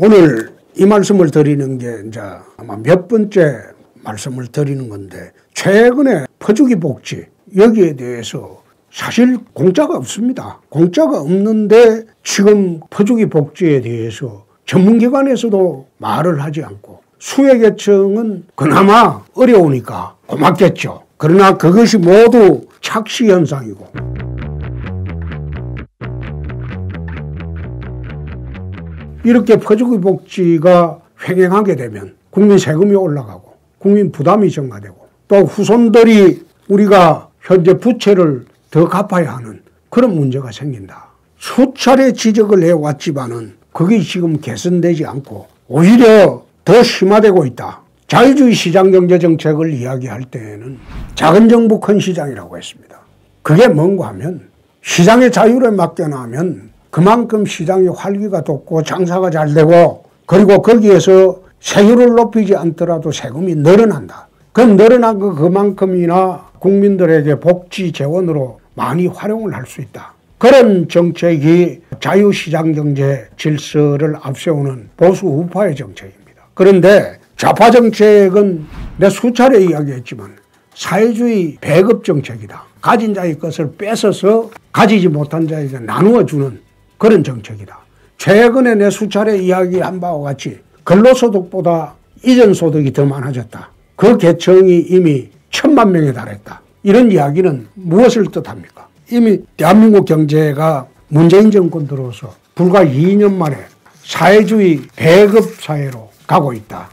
오늘 이 말씀을 드리는 게 이제 아마 몇 번째 말씀을 드리는 건데, 최근에 퍼주기 복지 여기에 대해서 사실 공짜가 없습니다. 공짜가 없는데 지금 퍼주기 복지에 대해서 전문기관에서도 말을 하지 않고, 수혜계층은 그나마 어려우니까 고맙겠죠. 그러나 그것이 모두 착시현상이고, 이렇게 퍼주기 복지가 횡행하게 되면 국민 세금이 올라가고 국민 부담이 증가되고, 또 후손들이 우리가 현재 부채를 더 갚아야 하는 그런 문제가 생긴다. 수차례 지적을 해왔지만은 그게 지금 개선되지 않고 오히려 더 심화되고 있다. 자유주의 시장경제 정책을 이야기할 때에는 작은 정부 큰 시장이라고 했습니다. 그게 뭔가 하면 시장의 자유를 맡겨놔면 그만큼 시장의 활기가 돋고 장사가 잘 되고, 그리고 거기에서 세율을 높이지 않더라도 세금이 늘어난다. 그 늘어난 그만큼이나 국민들에게 복지 재원으로 많이 활용을 할 수 있다. 그런 정책이 자유시장경제 질서를 앞세우는 보수 우파의 정책입니다. 그런데 좌파 정책은 내가 수차례 이야기했지만 사회주의 배급 정책이다. 가진 자의 것을 뺏어서 가지지 못한 자에게 나누어 주는 그런 정책이다. 최근에 내 수차례 이야기한 바와 같이 근로소득보다 이전 소득이 더 많아졌다. 그 계층이 이미 1,000만 명에 달했다. 이런 이야기는 무엇을 뜻합니까? 이미 대한민국 경제가 문재인 정권 들어서 불과 2년 만에 사회주의 배급 사회로 가고 있다.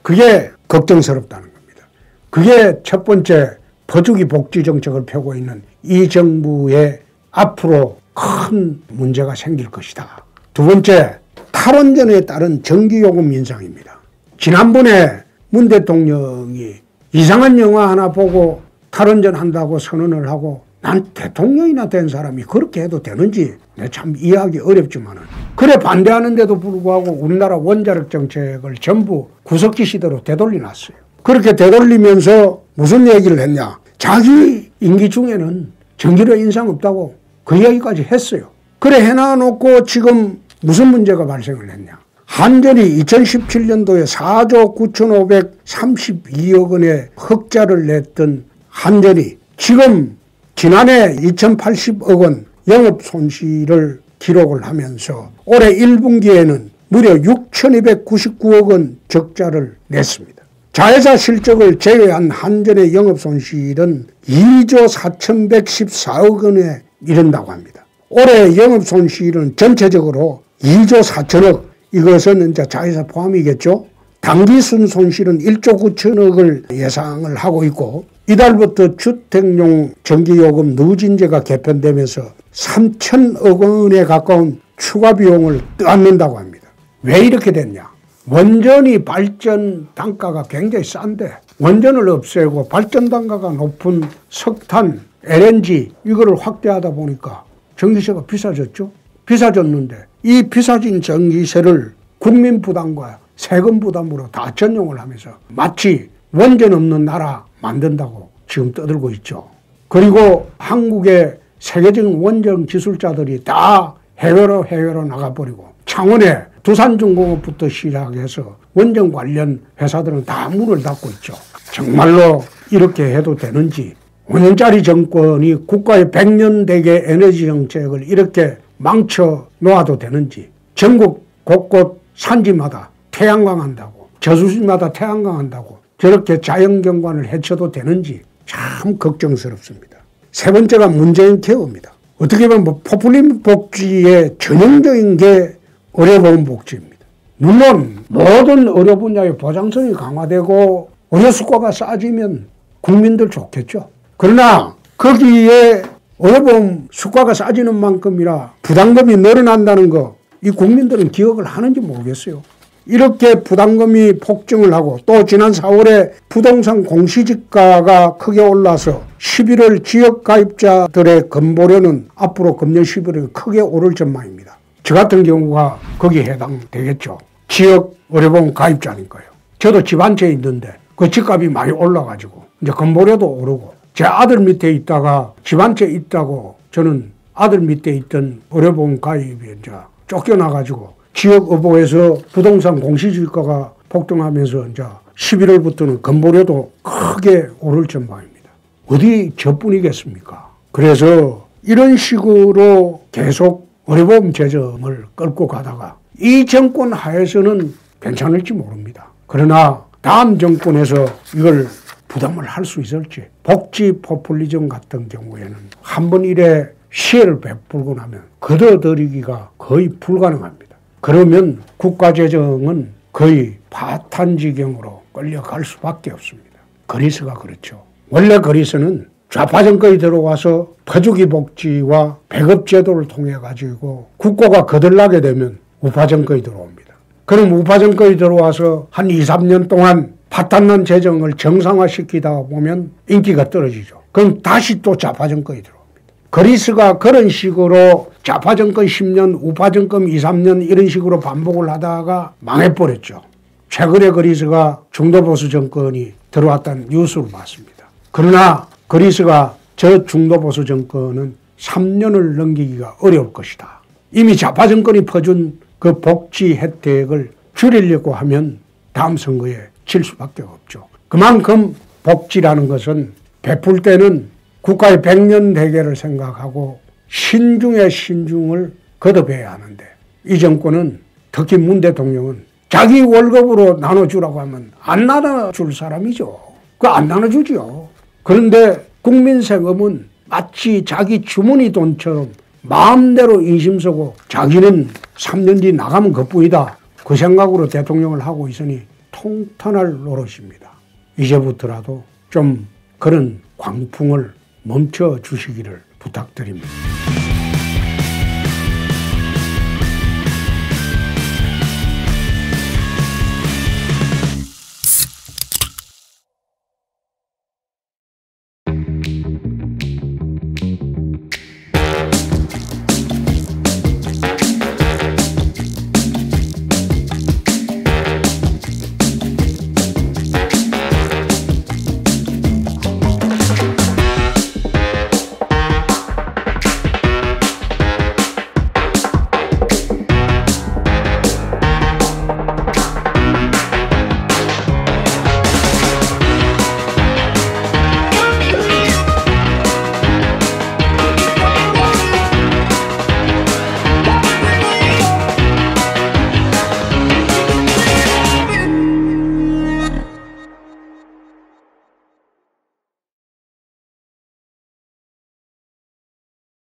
그게 걱정스럽다는 겁니다. 그게 첫 번째 퍼주기 복지 정책을 펴고 있는 이 정부의 앞으로 큰 문제가 생길 것이다. 두 번째, 탈원전에 따른 전기요금 인상입니다. 지난번에 문 대통령이 이상한 영화 하나 보고 탈원전 한다고 선언을 하고, 난 대통령이나 된 사람이 그렇게 해도 되는지 참 이해하기 어렵지만은, 그래 반대하는데도 불구하고 우리나라 원자력 정책을 전부 구석기 시대로 되돌려놨어요. 그렇게 되돌리면서 무슨 얘기를 했냐? 자기 임기 중에는 전기료 인상 없다고 그 이야기까지 했어요. 그래 해놔놓고 지금 무슨 문제가 발생을 했냐? 한전이 2017년도에 4조 9,532억 원의 흑자를 냈던 한전이 지금 지난해 2,080억 원 영업 손실을 기록을 하면서 올해 1분기에는 무려 6,299억 원 적자를 냈습니다. 자회사 실적을 제외한 한전의 영업 손실은 2조 4,114억 원에 이른다고 합니다. 올해 영업 손실은 전체적으로 2조 4천억, 이것은 이제 자회사 포함이겠죠. 당기 순손실은 1조 9천억을 예상을 하고 있고, 이달부터 주택용 전기요금 누진제가 개편되면서 3천억 원에 가까운 추가 비용을 떠안는다고 합니다. 왜 이렇게 됐냐? 원전이 발전 단가가 굉장히 싼데, 원전을 없애고 발전 단가가 높은 석탄, LNG 이거를 확대하다 보니까 전기세가 비싸졌죠. 비싸졌는데 이 비싸진 전기세를 국민 부담과 세금 부담으로 다 전용을 하면서 마치 원전 없는 나라 만든다고 지금 떠들고 있죠. 그리고 한국의 세계적인 원전 기술자들이 다 해외로 나가버리고, 창원에 두산중공업부터 시작해서 원전 관련 회사들은 다 문을 닫고 있죠. 정말로 이렇게 해도 되는지, 5년짜리 정권이 국가의 100년 대계 에너지 정책을 이렇게 망쳐 놓아도 되는지, 전국 곳곳 산지마다 태양광 한다고, 저수지마다 태양광 한다고 저렇게 자연경관을 해쳐도 되는지 참 걱정스럽습니다. 세 번째가 문재인 케어입니다. 어떻게 보면 포퓰리즘 복지의 전형적인 게 의료보험 복지입니다. 물론 모든 의료 분야의 보장성이 강화되고 의료 수가가 싸지면 국민들 좋겠죠. 그러나 거기에 의료보험 수가가 싸지는 만큼이나 부담금이 늘어난다는 거, 이 국민들은 기억을 하는지 모르겠어요. 이렇게 부담금이 폭증을 하고, 또 지난 4월에 부동산 공시지가가 크게 올라서 11월 지역가입자들의 건보료는 앞으로 금년 11월에 크게 오를 전망입니다. 저 같은 경우가 거기에 해당되겠죠. 지역 의료보험 가입자니까요. 저도 집 한 채 있는데 그 집값이 많이 올라가지고 이제 건보료도 오르고, 제 아들 밑에 있다가 집 한 채 있다고 저는 아들 밑에 있던 의료보험 가입에 이제 쫓겨나가지고 지역의회에서 부동산 공시지가가 폭등하면서 이제 11월부터는 건보료도 크게 오를 전망입니다. 어디 저뿐이겠습니까? 그래서 이런 식으로 계속 의료보험 재정을 끌고 가다가 이 정권 하에서는 괜찮을지 모릅니다. 그러나 다음 정권에서 이걸 부담을 할 수 있을지, 복지 포퓰리즘 같은 경우에는 한 번 일에 시혜를 베풀고 나면 걷어들이기가 거의 불가능합니다. 그러면 국가재정은 거의 파탄지경으로 끌려갈 수밖에 없습니다. 그리스가 그렇죠. 원래 그리스는 좌파 정권이 들어와서 퍼주기 복지와 배급제도를 통해 가지고 국고가 거들나게 되면 우파 정권이 들어옵니다. 그럼 우파 정권이 들어와서 한 2, 3년 동안 파탄난 재정을 정상화시키다 보면 인기가 떨어지죠. 그럼 다시 또 좌파 정권이 들어옵니다. 그리스가 그런 식으로 좌파 정권 10년, 우파 정권 2, 3년 이런 식으로 반복을 하다가 망해버렸죠. 최근에 그리스가 중도보수 정권이 들어왔다는 뉴스를 봤습니다. 그러나 그리스가 저 중도보수 정권은 3년을 넘기기가 어려울 것이다. 이미 좌파 정권이 퍼준 그 복지 혜택을 줄이려고 하면 다음 선거에 질 수밖에 없죠. 그만큼 복지라는 것은 베풀 때는 국가의 100년 대계를 생각하고 신중에 신중을 거듭해야 하는데 이 정권은 특히 문 대통령은 자기 월급으로 나눠주라고 하면 안 나눠줄 사람이죠. 그거 안 나눠주죠. 그런데 국민 세금은 마치 자기 주머니 돈처럼 마음대로 인심 쓰고 자기는 3년 뒤 나가면 그뿐이다. 그 생각으로 대통령을 하고 있으니 통탄할 노릇입니다. 이제부터라도 좀 그런 광풍을 멈춰 주시기를 부탁드립니다.